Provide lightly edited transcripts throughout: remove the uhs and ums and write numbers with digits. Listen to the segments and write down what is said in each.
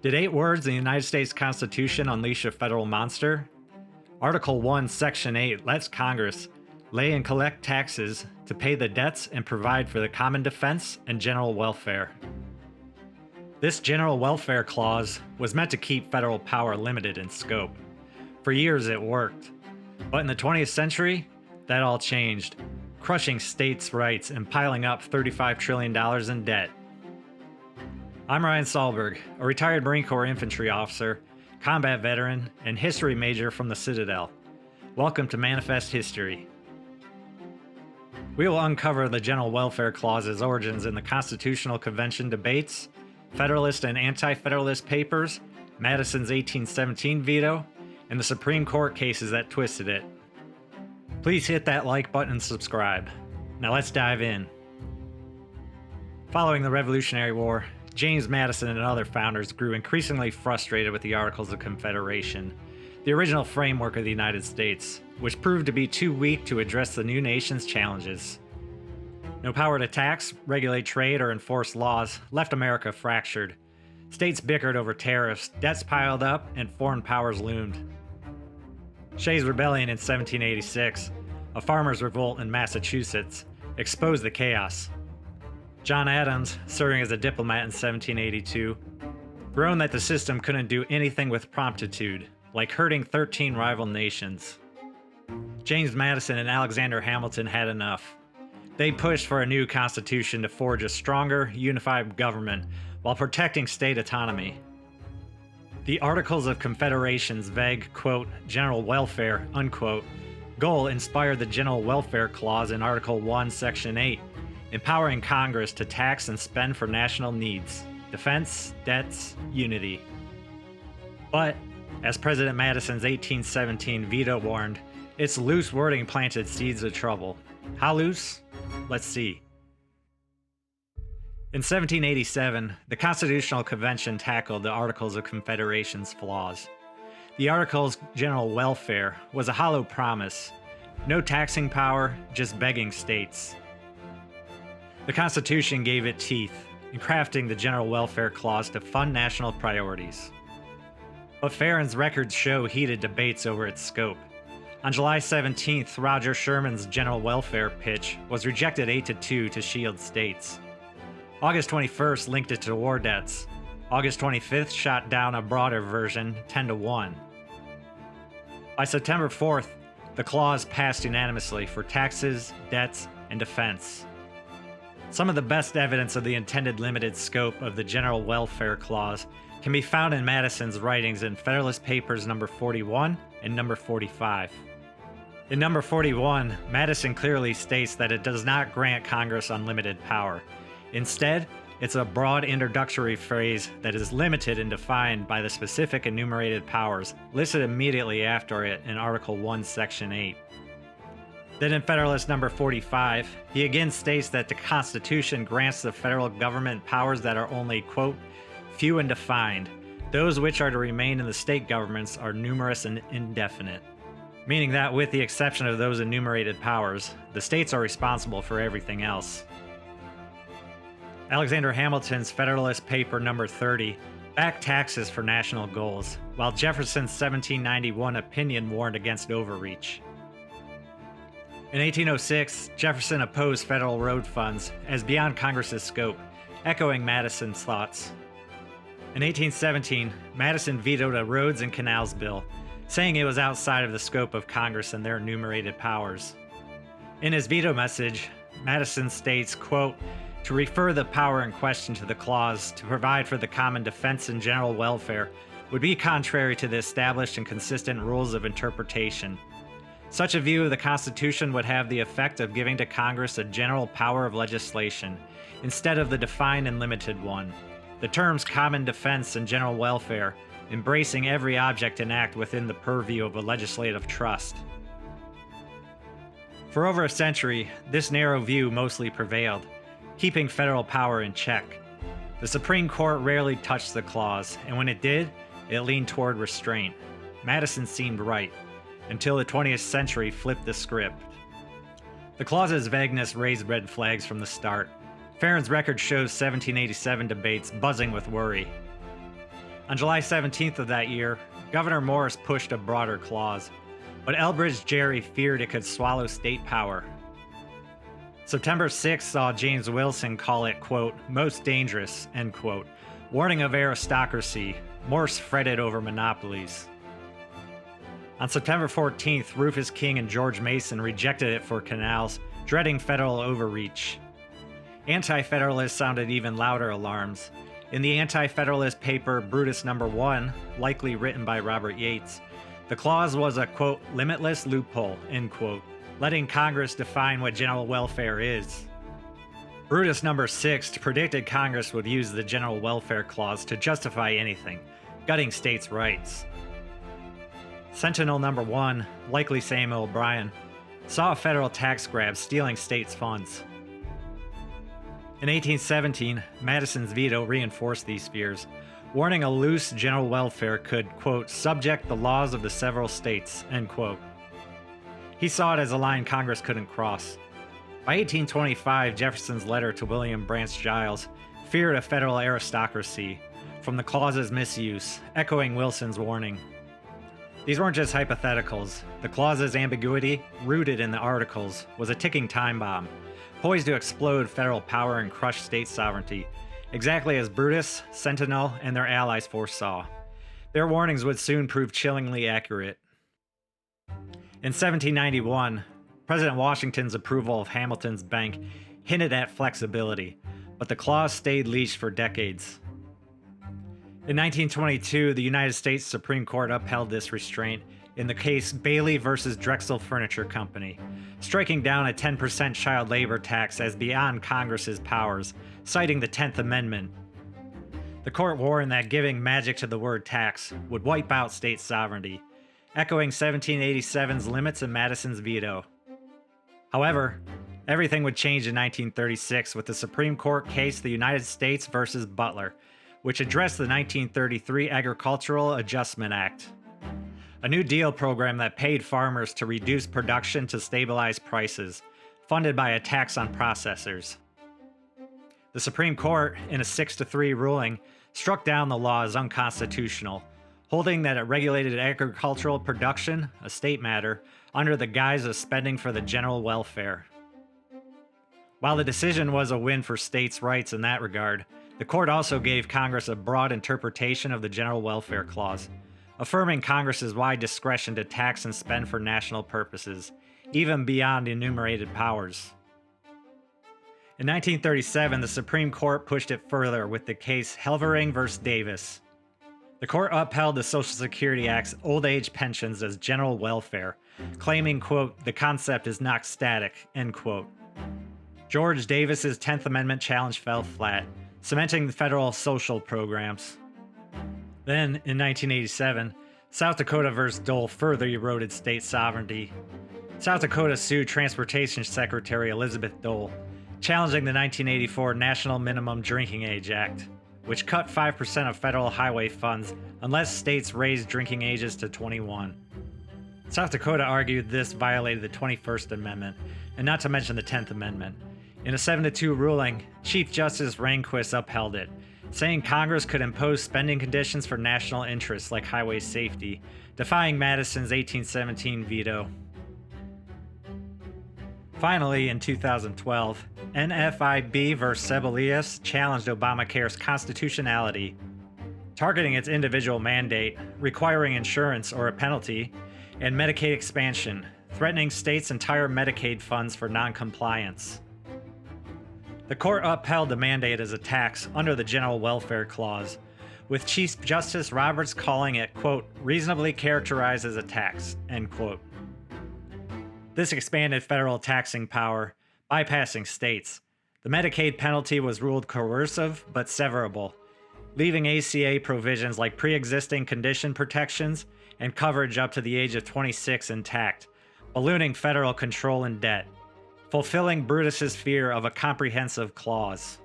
Did 8 words in the United States Constitution unleash a federal monster? Article 1, Section 8 lets Congress lay and collect taxes to pay the debts and provide for the common defense and general welfare. This general welfare clause was meant to keep federal power limited in scope. For years it worked. But in the 20th century, that all changed, crushing states' rights and piling up $35 trillion in debt. I'm Ryan Sahlberg, a retired Marine Corps infantry officer, combat veteran, and history major from the Citadel. Welcome to Manifest History. We will uncover the General Welfare Clause's origins in the Constitutional Convention debates, Federalist and Anti-Federalist Papers, Madison's 1817 veto, and the Supreme Court cases that twisted it. Please hit that like button and subscribe. Now let's dive in. Following the Revolutionary War, James Madison and other founders grew increasingly frustrated with the Articles of Confederation, the original framework of the United States, which proved to be too weak to address the new nation's challenges. No power to tax, regulate trade, or enforce laws left America fractured. States bickered over tariffs, debts piled up, and foreign powers loomed. Shays' Rebellion in 1786, a farmers' revolt in Massachusetts, exposed the chaos. John Adams, serving as a diplomat in 1782, groaned that the system couldn't do anything with promptitude, like hurting 13 rival nations. James Madison and Alexander Hamilton had enough. They pushed for a new constitution to forge a stronger, unified government while protecting state autonomy. The Articles of Confederation's vague, quote, general welfare, unquote, goal inspired the General Welfare Clause in Article 1, Section 8, empowering Congress to tax and spend for national needs, defense, debts, unity. But, as President Madison's 1817 veto warned, its loose wording planted seeds of trouble. How loose? Let's see. In 1787, the Constitutional Convention tackled the Articles of Confederation's flaws. The Articles' general welfare was a hollow promise. No taxing power, just begging states. The Constitution gave it teeth in crafting the General Welfare Clause to fund national priorities. But Farron's records show heated debates over its scope. On July 17th, Roger Sherman's general welfare pitch was rejected 8-2 to shield states. August 21st linked it to war debts. August 25th shot down a broader version 10-1. By September 4th, the clause passed unanimously for taxes, debts, and defense. Some of the best evidence of the intended limited scope of the General Welfare Clause can be found in Madison's writings in Federalist Papers number 41 and number 45. In number 41, Madison clearly states that it does not grant Congress unlimited power. Instead, it's a broad introductory phrase that is limited and defined by the specific enumerated powers listed immediately after it in Article 1, Section 8. Then in Federalist number 45, he again states that the Constitution grants the federal government powers that are only, quote, few and defined. Those which are to remain in the state governments are numerous and indefinite. Meaning that with the exception of those enumerated powers, the states are responsible for everything else. Alexander Hamilton's Federalist Paper number 30 backed taxes for national goals, while Jefferson's 1791 opinion warned against overreach. In 1806, Jefferson opposed federal road funds as beyond Congress's scope, echoing Madison's thoughts. In 1817, Madison vetoed a Roads and Canals bill, saying it was outside of the scope of Congress and their enumerated powers. In his veto message, Madison states, quote, to refer the power in question to the clause to provide for the common defense and general welfare would be contrary to the established and consistent rules of interpretation. Such a view of the Constitution would have the effect of giving to Congress a general power of legislation, instead of the defined and limited one. The terms common defense and general welfare, embracing every object and act within the purview of a legislative trust. For over a century, this narrow view mostly prevailed, keeping federal power in check. The Supreme Court rarely touched the clause, and when it did, it leaned toward restraint. Madison seemed right, until the 20th century flipped the script. The clause's vagueness raised red flags from the start. Farron's record shows 1787 debates buzzing with worry. On July 17th of that year, Governor Morris pushed a broader clause, but Elbridge Gerry feared it could swallow state power. September 6th saw James Wilson call it, quote, most dangerous, end quote, warning of aristocracy. Morse fretted over monopolies. On September 14th, Rufus King and George Mason rejected it for canals, dreading federal overreach. Anti-Federalists sounded even louder alarms. In the Anti-Federalist paper Brutus No. 1, likely written by Robert Yates, the clause was a, quote, limitless loophole, end quote, letting Congress define what general welfare is. Brutus No. 6 predicted Congress would use the General Welfare Clause to justify anything, gutting states' rights. Centinel No. 1, likely Samuel O'Brien, saw a federal tax grab stealing states' funds. In 1817, Madison's veto reinforced these fears, warning a loose general welfare could, quote, subject the laws of the several states, end quote. He saw it as a line Congress couldn't cross. By 1825, Jefferson's letter to William Branch Giles feared a federal aristocracy from the clause's misuse, echoing Wilson's warning. These weren't just hypotheticals. The clause's ambiguity, rooted in the articles, was a ticking time bomb, poised to explode federal power and crush state sovereignty, exactly as Brutus, Centinel, and their allies foresaw. Their warnings would soon prove chillingly accurate. In 1791, President Washington's approval of Hamilton's Bank hinted at flexibility, but the clause stayed leashed for decades. In 1922, the United States Supreme Court upheld this restraint in the case Bailey v. Drexel Furniture Company, striking down a 10% child labor tax as beyond Congress's powers, citing the 10th Amendment. The court warned that giving magic to the word tax would wipe out state sovereignty, echoing 1787's limits and Madison's veto. However, everything would change in 1936 with the Supreme Court case the United States v. Butler, which addressed the 1933 Agricultural Adjustment Act, a New Deal program that paid farmers to reduce production to stabilize prices, funded by a tax on processors. The Supreme Court, in a 6-3 ruling, struck down the law as unconstitutional, holding that it regulated agricultural production, a state matter, under the guise of spending for the general welfare. While the decision was a win for states' rights in that regard, the court also gave Congress a broad interpretation of the General Welfare Clause, affirming Congress's wide discretion to tax and spend for national purposes, even beyond enumerated powers. In 1937, the Supreme Court pushed it further with the case Helvering v. Davis. The court upheld the Social Security Act's old age pensions as general welfare, claiming, quote, the concept is not static, end quote. George Davis's 10th Amendment challenge fell flat, cementing the federal social programs. Then, in 1987, South Dakota v. Dole further eroded state sovereignty. South Dakota sued Transportation Secretary Elizabeth Dole, challenging the 1984 National Minimum Drinking Age Act, which cut 5% of federal highway funds unless states raised drinking ages to 21. South Dakota argued this violated the 21st Amendment, and not to mention the 10th Amendment. In a 7-2 ruling, Chief Justice Rehnquist upheld it, saying Congress could impose spending conditions for national interests like highway safety, defying Madison's 1817 veto. Finally, in 2012, NFIB v. Sebelius challenged Obamacare's constitutionality, targeting its individual mandate, requiring insurance or a penalty, and Medicaid expansion, threatening states' entire Medicaid funds for noncompliance. The court upheld the mandate as a tax under the General Welfare Clause, with Chief Justice Roberts calling it, quote, reasonably characterized as a tax, end quote. This expanded federal taxing power, bypassing states. The Medicaid penalty was ruled coercive but severable, leaving ACA provisions like pre-existing condition protections and coverage up to the age of 26 intact, ballooning federal control and debt, fulfilling Brutus's fear of a comprehensive clause.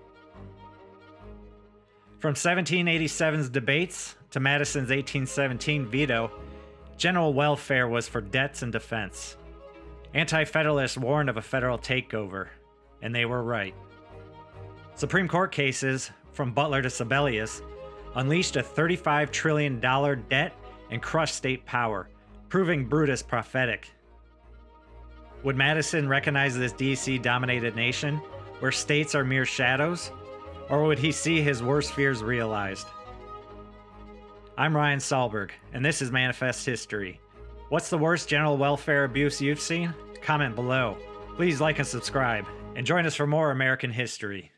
From 1787's debates to Madison's 1817 veto, general welfare was for debts and defense. Anti-Federalists warned of a federal takeover, and they were right. Supreme Court cases, from Butler to Sebelius, unleashed a $35 trillion debt and crushed state power, proving Brutus prophetic. Would Madison recognize this DC-dominated nation, where states are mere shadows, or would he see his worst fears realized? I'm Ryan Sahlberg, and this is Manifest History. What's the worst general welfare abuse you've seen? Comment below. Please like and subscribe, and join us for more American history.